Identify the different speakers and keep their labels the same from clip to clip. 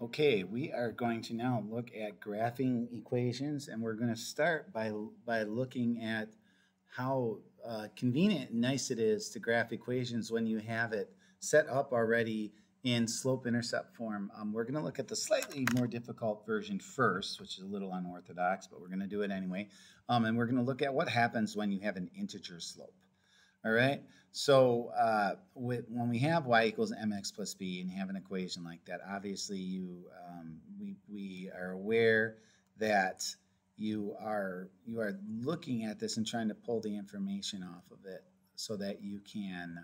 Speaker 1: Okay, we are going to now look at graphing equations, and we're going to start by looking at how convenient and nice it is to graph equations when you have it set up already in slope-intercept form. We're going to look at the slightly more difficult version first, which is a little unorthodox, but we're going to do it anyway. And we're going to look at what happens when you have an integer slope. All right. So when we have y equals mx plus b and you have an equation like that, obviously we are aware that you are looking at this and trying to pull the information off of it so that you can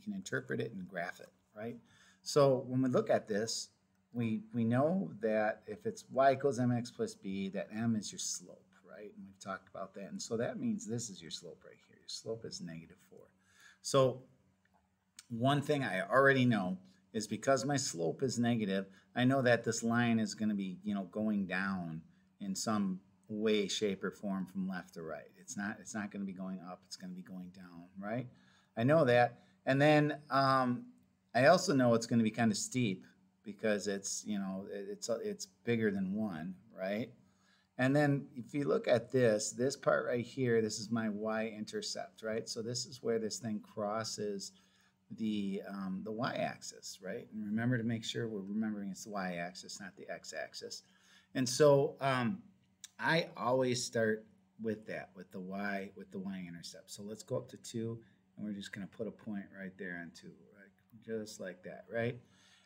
Speaker 1: interpret it and graph it, right? So when we look at this, we know that if it's y equals mx plus b, that m is your slope, right? And we've talked about that. And so that means this is your slope right here. Your slope is -4. So one thing I already know is because my slope is negative, I know that this line is going to be, going down in some way, shape, or form from left to right. It's not going to be going up. It's going to be going down, right? I know that. And then I also know it's going to be kind of steep because it's bigger than 1, right? And then if you look at this part right here, this is my y-intercept, right? So this is where this thing crosses the y-axis, right? And remember to make sure we're remembering it's the y-axis, not the x-axis. And so I always start with that, with the y-intercept. So let's go up to 2, and we're just going to put a point right there on 2, right? Just like that, right?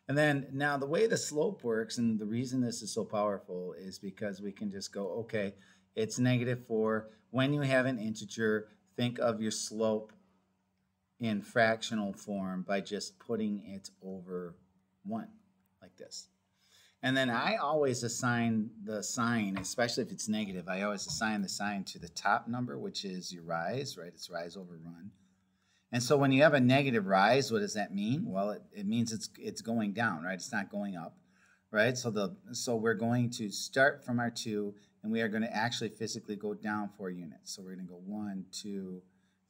Speaker 1: And then now the way the slope works, and the reason this is so powerful is because we can just go, okay, it's -4. When you have an integer, think of your slope in fractional form by just putting it over 1, like this. And then I always assign the sign, especially if it's negative, I always assign the sign to the top number, which is your rise, right? It's rise over run. And so when you have a negative rise, what does that mean? Well, it means it's going down, right? It's not going up, right? So we're going to start from our 2, and we are going to actually physically go down 4 units. So we're going to go 1, 2,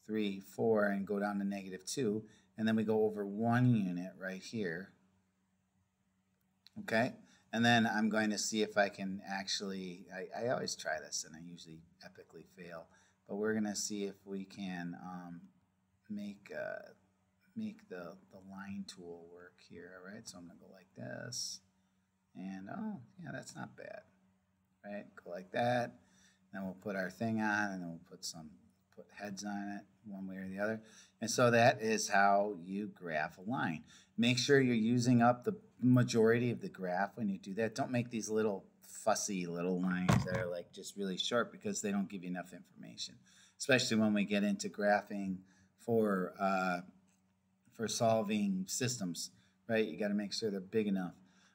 Speaker 1: 3, 4, and go down to -2, and then we go over 1 unit right here. Okay, and then I'm going to see if I can actually. I always try this, and I usually epically fail, but we're going to see if we can. Make the line tool work here. All right, so I'm gonna go like this, and oh yeah, that's not bad, right? Go like that, then we'll put our thing on, and then we'll put heads on it one way or the other. And so that is how you graph a line. Make sure you're using up the majority of the graph when you do that. Don't make these little fussy little lines that are like just really short, because they don't give you enough information, especially when we get into graphing for solving systems, right? You got to make sure they're big enough.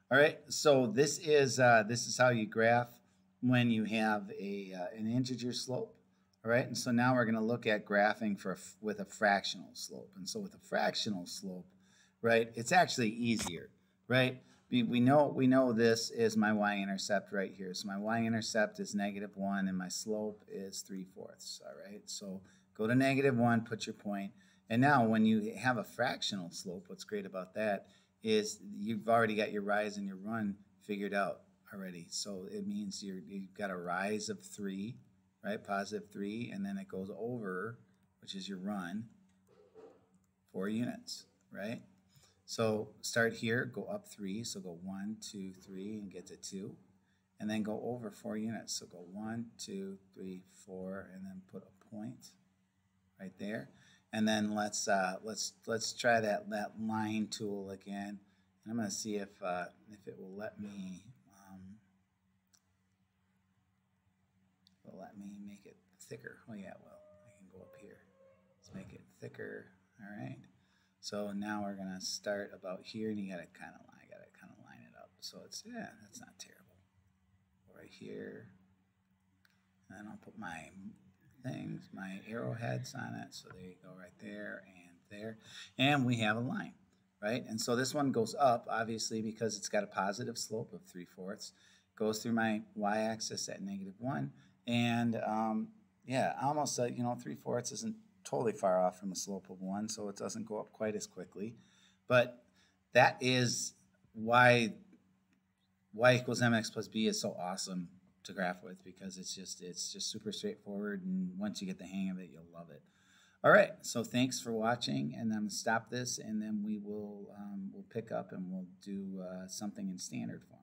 Speaker 1: All right, so this is how you graph when you have an integer slope. All right, and so now we're going to look at graphing with a fractional slope. And so with a fractional slope, right, it's actually easier, right? We know this is my y-intercept right here. So my y-intercept is -1, and my slope is 3/4. All right, so go to -1, put your point. And now when you have a fractional slope, what's great about that is you've already got your rise and your run figured out already. So it means you've got a rise of 3, right, +3, and then it goes over, which is your run, 4 units, right? So start here, go up 3, so go 1, 2, 3, and get to 2. And then go over 4 units, so go 1, 2, 3, 4, and then put a point right there. And then let's try that line tool again. And I'm going to see if it will let me make it thicker. Oh yeah, it will. I can go up here. Let's make it thicker. All right. So now we're going to start about here, and I got to kind of line it up. So that's not terrible. Right here. And then I'll put my arrowheads on it. So there you go, right there and there. And we have a line, right? And so this one goes up, obviously, because it's got a positive slope of 3/4. Goes through my y-axis at -1. And yeah, almost, 3/4 isn't totally far off from a slope of 1, so it doesn't go up quite as quickly. But that is why y equals mx plus b is so awesome to graph with because it's just super straightforward, and once you get the hang of it, you'll love it. All right, so thanks for watching, and I'm gonna stop this, and then we'll pick up and we'll do something in standard form.